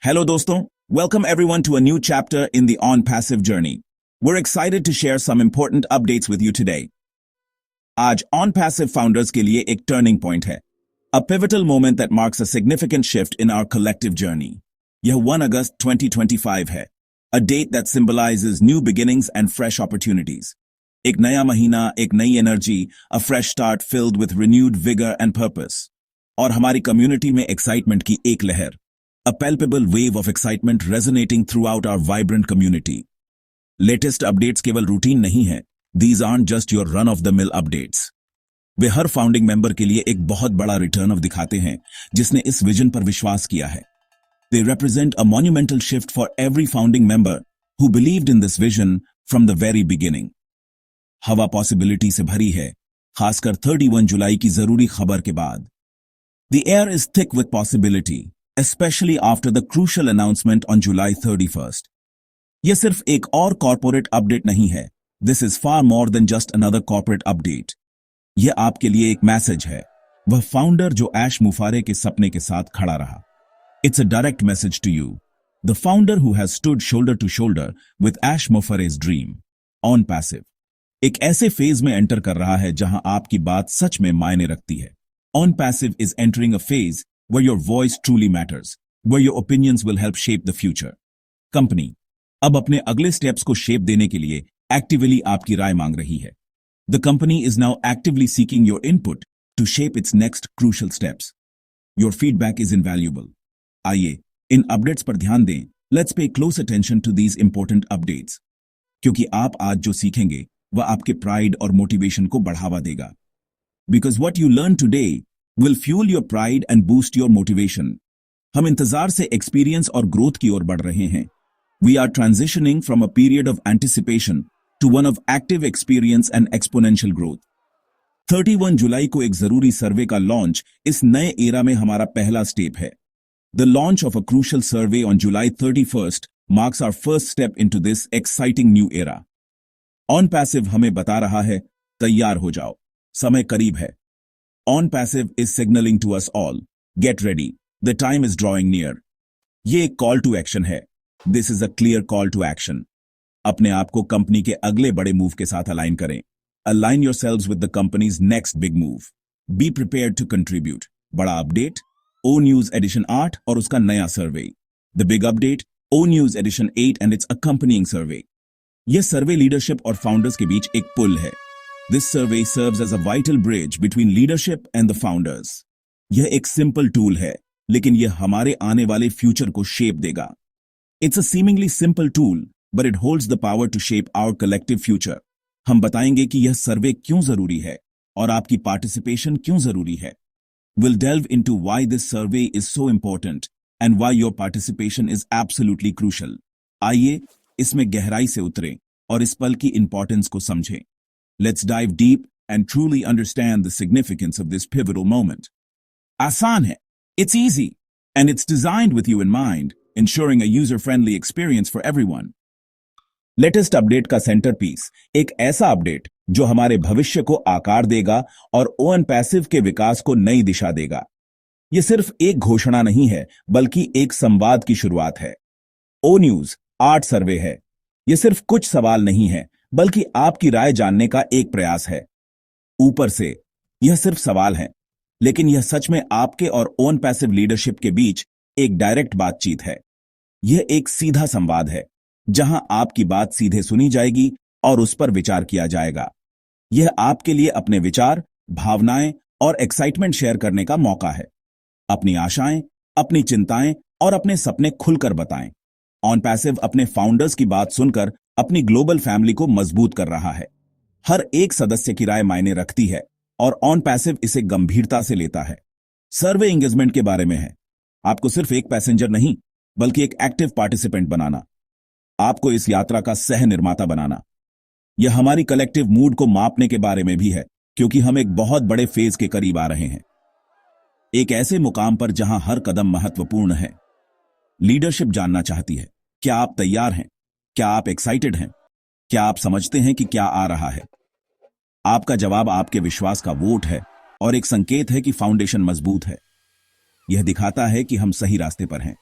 Hello दोस्तों, welcome everyone to a new chapter in the On Passive journey. We're excited to share some important updates with you today. आज On Passive founders के लिए एक turning point है. A pivotal moment that marks a significant shift in our collective journey. यह 1 अगस्त 2025 है. A date that symbolizes new beginnings and fresh opportunities. एक नया महीना, एक नई energy, a fresh start filled with renewed vigor and purpose. और हमारी community में एक्साइटमेंट की एक लहर. A palpable wave of excitement resonating throughout our vibrant community. Latest updates केवल रूटीन नहीं है. These aren't just your run-of-the-mill updates. Way her founding member के लिए एक बहुत बड़ा रिटर्न ऑफ दिखाते हैं जिसने इस विजन पर विश्वास किया है. They represent a monumental shift for every founding member who believed in this vision from the very beginning. हवा पॉसिबिलिटी से भरी है, खासकर 31 जुलाई की जरूरी खबर के बाद. The air is thick with possibility, especially after the crucial announcement on July 31st. यह सिर्फ एक और कॉर्पोरेट अपडेट नहीं है. This is far more than just another corporate update. यह आपके लिए एक मैसेज है. वह फाउंडर जो ऐश मुफारे के सपने के साथ खड़ा रहा. It's a direct message to you. The founder who has stood shoulder to shoulder with Ash Mufare's dream. On Passive. एक ऐसे फेज में एंटर कर रहा है जहां आपकी बात सच में मायने रखती है. On Passive is entering a phase where your voice truly matters, where your opinions will help shape the future. Company अब अपने अगले स्टेप्स को शेप देने के लिए एक्टिवली आपकी राय मांग रही है. The company is now actively seeking your input to shape its next crucial steps. Your feedback is invaluable. आइए इन अपडेट्स पर ध्यान दें. Let's pay close attention to these important updates. क्योंकि आप आज जो सीखेंगे वह आपके प्राइड और मोटिवेशन को बढ़ावा देगा. Because what you learn today will fuel your pride and boost your motivation. हम इंतजार से एक्सपीरियंस और ग्रोथ की ओर बढ़ रहे हैं. We are transitioning from a period of anticipation to one of active experience and exponential growth. 31 जुलाई को एक जरूरी सर्वे का लॉन्च इस नए एरा में हमारा पहला स्टेप है. The launch of a crucial survey on July 31st marks our first step into this exciting new era. On Passive हमें बता रहा है, तैयार हो जाओ, समय करीब है. On Passive is signaling to us all, get ready, the time is drawing near. ये एक कॉल टू एक्शन है. This is a clear call to action. अपने आप को कंपनी के अगले बड़े मूव के साथ अलाइन करें. Align yourselves with the company's next big move. Be prepared to contribute. बड़ा अपडेट, O News Edition 8 और उसका नया सर्वे. The big update, O News Edition 8 and its accompanying survey. यह सर्वे लीडरशिप और फाउंडर्स के बीच एक पुल है. This survey serves as a vital bridge between leadership and the founders. यह एक सिंपल टूल है, लेकिन यह हमारे आने वाले फ्यूचर को शेप देगा. It's a seemingly simple tool, but it holds the power to shape our collective future. हम बताएंगे कि यह सर्वे क्यों जरूरी है और आपकी पार्टिसिपेशन क्यों जरूरी है. We'll delve into why this survey is so important and why your participation is absolutely crucial. आइए इसमें गहराई से उतरें और इस पल की इंपॉर्टेंस को समझें. Let's dive deep and truly understand the significance of this pivotal moment. आसान है, it's easy, and it's designed with you in mind, ensuring a user-friendly experience for everyone. Latest update का सेंटरपीस, एक ऐसा update जो हमारे भविष्य को आकार देगा और On Passive के विकास को नई दिशा देगा. यह सिर्फ एक घोषणा नहीं है, बल्कि एक संवाद की शुरुआत है. O News 8 सर्वे है. यह सिर्फ कुछ सवाल नहीं है, बल्कि आपकी राय जानने का एक प्रयास है. ऊपर से यह सिर्फ सवाल है, लेकिन यह सच में आपके और On Passive लीडरशिप के बीच एक डायरेक्ट बातचीत है. यह एक सीधा संवाद है, जहां आपकी बात सीधे सुनी जाएगी और उस पर विचार किया जाएगा. यह आपके लिए अपने विचार, भावनाएं और एक्साइटमेंट शेयर करने का मौका है. अपनी आशाएं, अपनी चिंताएं और अपने सपने खुलकर बताएं. On Passive अपने फाउंडर्स की बात सुनकर अपनी ग्लोबल फैमिली को मजबूत कर रहा है. हर एक सदस्य की राय मायने रखती है और On Passive इसे गंभीरता से लेता है. सर्वे एंगेजमेंट के बारे में है. आपको सिर्फ एक पैसेंजर नहीं, बल्कि एक एक्टिव पार्टिसिपेंट बनाना. आपको इस यात्रा का सह निर्माता बनाना. यह हमारी कलेक्टिव मूड को मापने के बारे में भी है, क्योंकि हम एक बहुत बड़े फेज के करीब आ रहे हैं. एक ऐसे मुकाम पर जहां हर कदम महत्वपूर्ण है. लीडरशिप जानना चाहती है, क्या आप तैयार हैं? क्या आप एक्साइटेड हैं? क्या आप समझते हैं कि क्या आ रहा है? आपका जवाब आपके विश्वास का वोट है और एक संकेत है कि फाउंडेशन मजबूत है. यह दिखाता है कि हम सही रास्ते पर हैं.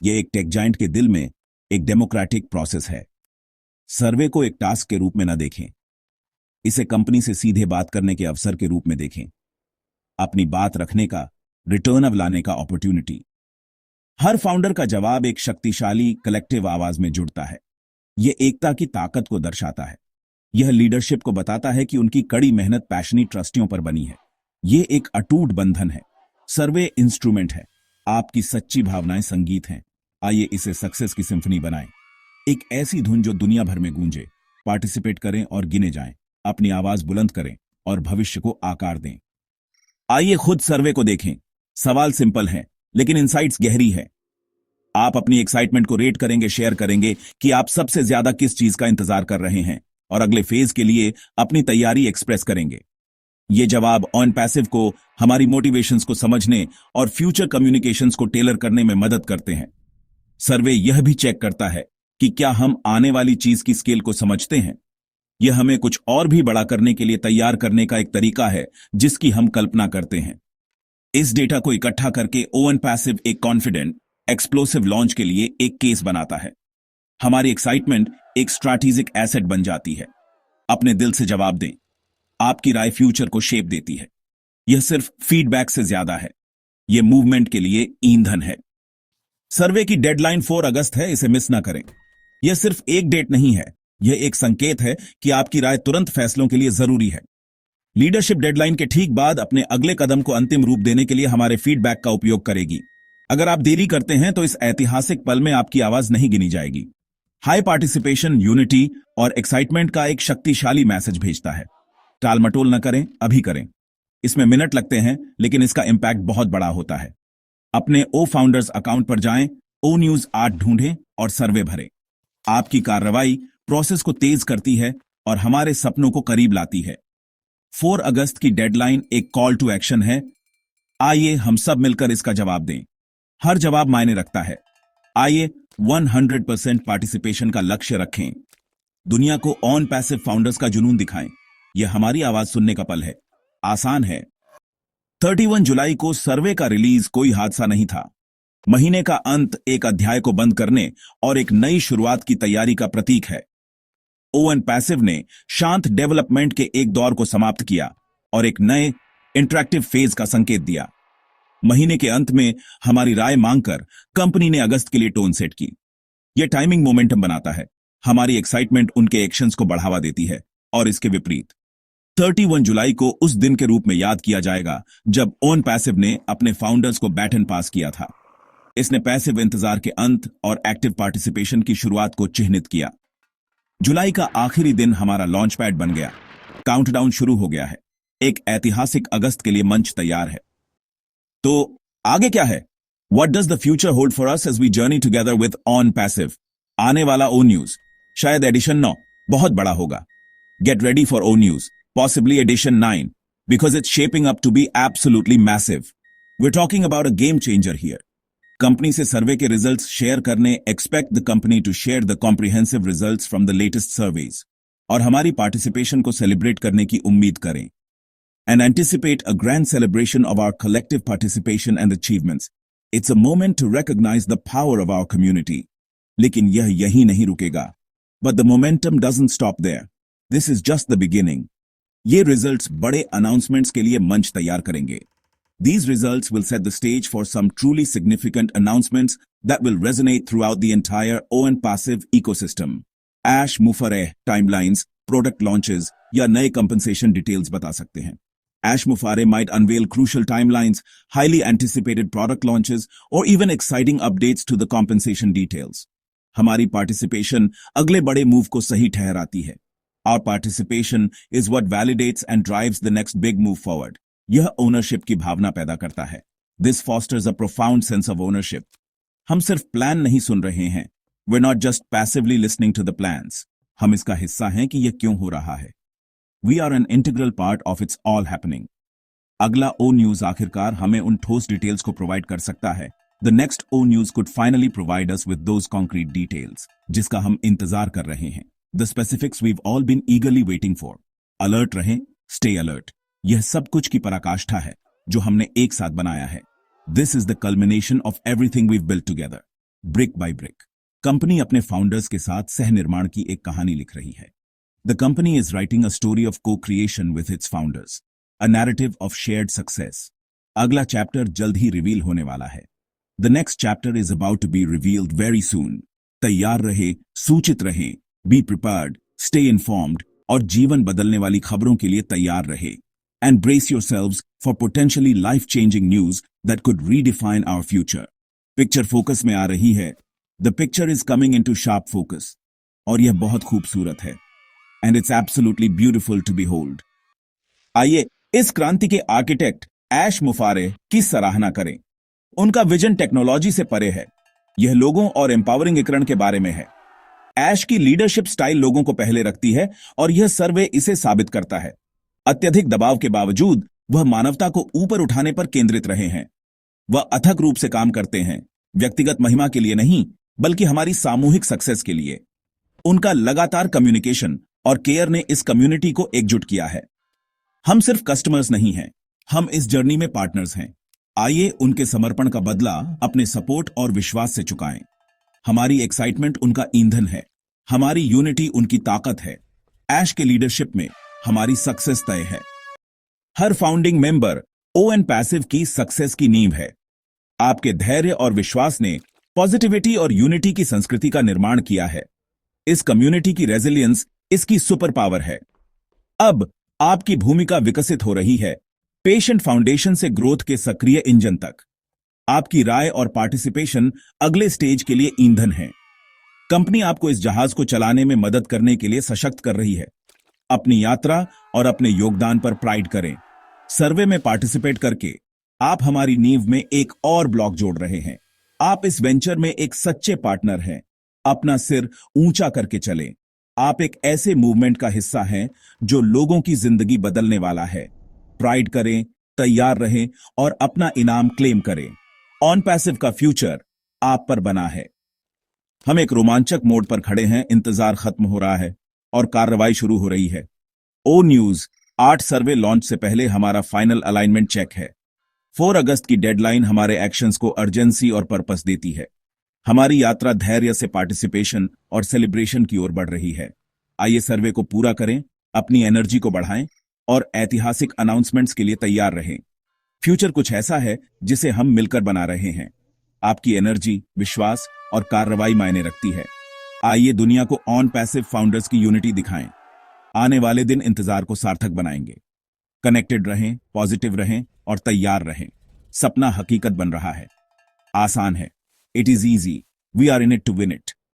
यह एक टेक जायंट के दिल में एक डेमोक्रेटिक प्रोसेस है। सर्वे को एक टास्क के रूप में न देखें, इसे कंपनी से सीधे बात करने के अवसर के रूप में देखें, अपनी बात रखने का, रिटर्न ऑफ लाने का अपॉर्चुनिटी। हर फाउंडर का जवाब एक शक्तिशाली कलेक्टिव आवाज में जुड़ता है। यह एकता की ताकत को दर्शाता है। यह लीडरशिप को बताता है कि उनकी कड़ी मेहनत पैशनेट ट्रस्टियों पर बनी है। यह एक अटूट बंधन है। सर्वे इंस्ट्रूमेंट है, आपकी सच्ची भावनाएं संगीत हैं। आइए इसे सक्सेस की सिम्फनी बनाएं, एक ऐसी धुन जो दुनिया भर में गूंजे। पार्टिसिपेट करें और गिने जाएं, अपनी आवाज बुलंद करें और भविष्य को आकार दें। आइए खुद सर्वे को देखें। सवाल सिंपल है लेकिन इनसाइट्स गहरी है। आप अपनी एक्साइटमेंट को रेट करेंगे, शेयर करेंगे कि आप सबसे ज्यादा किस चीज का इंतजार कर रहे हैं और अगले फेज के लिए अपनी तैयारी एक्सप्रेस करेंगे। ये जवाब ऑन पैसिव को हमारी मोटिवेशंस को समझने और फ्यूचर कम्युनिकेशंस को टेलर करने में मदद करते हैं। सर्वे यह भी चेक करता है कि क्या हम आने वाली चीज की स्केल को समझते हैं। यह हमें कुछ और भी बड़ा करने के लिए तैयार करने का एक तरीका है जिसकी हम कल्पना करते हैं। इस डेटा को इकट्ठा करके ओन पैसिव एक कॉन्फिडेंट एक्सप्लोसिव लॉन्च के लिए एक केस बनाता है। हमारी एक्साइटमेंट एक स्ट्रैटेजिक एसेट बन जाती है। अपने दिल से जवाब दें, आपकी राय फ्यूचर को शेप देती है। यह सिर्फ फीडबैक से ज्यादा है, यह मूवमेंट के लिए ईंधन है। सर्वे की डेडलाइन 4 अगस्त है, इसे मिस ना करें। यह सिर्फ एक डेट नहीं है, यह एक संकेत है कि आपकी राय तुरंत फैसलों के लिए जरूरी है। लीडरशिप डेडलाइन के ठीक बाद अपने अगले कदम को अंतिम रूप देने के लिए हमारे फीडबैक का उपयोग करेगी। अगर आप देरी करते हैं तो इस ऐतिहासिक पल में आपकी आवाज नहीं गिनी जाएगी। हाई पार्टिसिपेशन, यूनिटी और एक्साइटमेंट का एक शक्तिशाली मैसेज भेजता है। टाल मटोल न करें, अभी करें। इसमें मिनट लगते हैं लेकिन इसका इंपैक्ट बहुत बड़ा होता है। अपने ओ फाउंडर्स अकाउंट पर जाएं, ओ न्यूज 8 ढूंढें और सर्वे भरें। आपकी कार्रवाई प्रोसेस को तेज करती है और हमारे सपनों को करीब लाती है। 4 अगस्त की डेडलाइन एक कॉल टू एक्शन है। आइए हम सब मिलकर इसका जवाब दें। हर जवाब मायने रखता है। आइए 100% पार्टिसिपेशन का लक्ष्य रखें। दुनिया को ऑन पैसिव फाउंडर्स का जुनून दिखाएं। यह हमारी आवाज सुनने का पल है। आसान है। 31 जुलाई को सर्वे का रिलीज कोई हादसा नहीं था। महीने का अंत एक अध्याय को बंद करने और एक नई शुरुआत की तैयारी का प्रतीक है। ओन पैसिव ने शांत डेवलपमेंट के एक दौर को समाप्त किया और एक नए इंटरैक्टिव फेज का संकेत दिया। महीने के अंत में हमारी राय मांगकर कंपनी ने अगस्त के लिए टोन सेट की। यह टाइमिंग मोमेंटम बनाता है। हमारी एक्साइटमेंट उनके एक्शंस को बढ़ावा देती है और इसके विपरीत 31 जुलाई को उस दिन के रूप में याद किया जाएगा जब ओन पैसिव ने अपने फाउंडर्स को बैटन पास किया था। इसने पैसिव इंतजार के अंत और एक्टिव पार्टिसिपेशन की शुरुआत को चिन्हित किया। जुलाई का आखिरी दिन हमारा लॉन्च पैड बन गया। काउंटडाउन शुरू हो गया है। एक ऐतिहासिक अगस्त के लिए मंच तैयार है। तो आगे क्या है? What does the future hold for us as we journey together with On Passive? आने वाला O News, शायद एडिशन 9 बहुत बड़ा होगा। Get ready for O News, possibly edition 9, because it's shaping up to be absolutely massive. We're talking about a game changer here. Company से सर्वे के results share करने, expect the company to share the comprehensive results from the latest surveys. और हमारी participation को celebrate करने की उम्मीद करें। And anticipate a grand celebration of our collective participation and achievements. It's a moment to recognize the power of our community. लेकिन यह यहीं नहीं रुकेगा. But the momentum doesn't stop there. This is just the beginning. ये results बड़े announcements के लिए मंच तैयार करेंगे. These results will set the stage for some truly significant announcements that will resonate throughout the entire ON Passive ecosystem. Ash Mufareh timelines, product launches या नए compensation details बता सकते हैं. Ash Mufareh might unveil crucial timelines, highly anticipated product launches, or even exciting updates to the compensation details. हमारी participation अगले बड़े move को सही ठहराती है. Our participation is what validates and drives the next big move forward. यह ownership की भावना पैदा करता है. This fosters a profound sense of ownership. हम सिर्फ प्लान नहीं सुन रहे हैं. We're not just passively listening to the plans. हम इसका हिस्सा हैं कि यह क्यों हो रहा है. We are an integral part of its all happening. अगला O News आखिरकार हमें उन ठोस डिटेल्स को प्रोवाइड कर सकता है. The next O News could finally provide us with those concrete details, जिसका हम इंतजार कर रहे हैं. The specifics we've all been eagerly waiting for. Alert रहें, stay alert. यह सब कुछ की पराकाष्ठा है, जो हमने एक साथ बनाया है. This is the culmination of everything we've built together. Brick by brick company अपने फाउंडर्स के साथ सह निर्माण की एक कहानी लिख रही है। The company is writing a story of cocreation with its founders, a narrative of shared success. अगला चैप्टर जल्द ही रिवील होने वाला है। The next chapter is about to be revealed very soon. तैयार रहे, सूचित रहें, बी प्रिपेयर्ड, स्टे इन्फॉर्म्ड और जीवन बदलने वाली खबरों के लिए तैयार रहे। And brace yourselves for potentially life changing news that could redefine our future. Picture focus में आ रही है। The picture is coming into sharp focus और यह बहुत खूबसूरत है। And it's absolutely beautiful to behold. आइए इस क्रांति के आर्किटेक्ट ऐश मुफारे की सराहना करें। उनका विजन टेक्नोलॉजी से परे है। यह लोगों और एम्पावरिंगीकरण के बारे में है। ऐश की लीडरशिप स्टाइल लोगों को पहले रखती है और यह सर्वे इसे साबित करता है। अत्यधिक दबाव के बावजूद वह मानवता को ऊपर उठाने पर केंद्रित रहे हैं। वह अथक रूप से काम करते हैं, व्यक्तिगत महिमा के लिए नहीं बल्कि हमारी सामूहिक सक्सेस के लिए। उनका लगातार कम्युनिकेशन और केयर ने इस कम्युनिटी को एकजुट किया है। हम सिर्फ कस्टमर्स नहीं हैं, हम इस जर्नी में पार्टनर्स हैं। आइए उनके समर्पण का बदला अपने सपोर्ट और विश्वास से चुकाएं। हमारी एक्साइटमेंट उनका ईंधन है, हमारी यूनिटी उनकी ताकत है। ऐश के लीडरशिप में हमारी सक्सेस तय है। हर फाउंडिंग मेंबर ओएन पैसिव की सक्सेस की नींव है। आपके धैर्य और विश्वास ने पॉजिटिविटी और यूनिटी की संस्कृति का निर्माण किया है। इस कम्युनिटी की रेजिलियंस इसकी सुपर पावर है। अब आपकी भूमिका विकसित हो रही है, पेशेंट फाउंडेशन से ग्रोथ के सक्रिय इंजन तक। आपकी राय और पार्टिसिपेशन अगले स्टेज के लिए ईंधन है। कंपनी आपको इस जहाज को चलाने में मदद करने के लिए सशक्त कर रही है। अपनी यात्रा और अपने योगदान पर प्राइड करें। सर्वे में पार्टिसिपेट करके आप हमारी नींव में एक और ब्लॉक जोड़ रहे हैं। आप इस वेंचर में एक सच्चे पार्टनर हैं। अपना सिर ऊंचा करके चलें। आप एक ऐसे मूवमेंट का हिस्सा हैं जो लोगों की जिंदगी बदलने वाला है। प्राइड करें, तैयार रहें और अपना इनाम क्लेम करें। ऑन पैसिव का फ्यूचर आप पर बना है। हम एक रोमांचक मोड पर खड़े हैं। इंतजार खत्म हो रहा है और कार्रवाई शुरू हो रही है। ओ न्यूज 8 सर्वे लॉन्च से पहले हमारा फाइनल अलाइनमेंट चेक है। 4 अगस्त की डेडलाइन हमारे एक्शंस को अर्जेंसी और पर्पस देती है। हमारी यात्रा धैर्य से पार्टिसिपेशन और सेलिब्रेशन की ओर बढ़ रही है। आइए सर्वे को पूरा करें, अपनी एनर्जी को बढ़ाएं और ऐतिहासिक अनाउंसमेंट्स के लिए तैयार रहें। फ्यूचर कुछ ऐसा है जिसे हम मिलकर बना रहे हैं। आपकी एनर्जी, विश्वास और कार्रवाई मायने रखती है। आइए दुनिया को ऑन पैसिव फाउंडर्स की यूनिटी दिखाएं। आने वाले दिन इंतजार को सार्थक बनाएंगे। कनेक्टेड रहें, पॉजिटिव रहें और तैयार रहें। सपना हकीकत बन रहा है। आसान है। It is easy, we are in it to win it.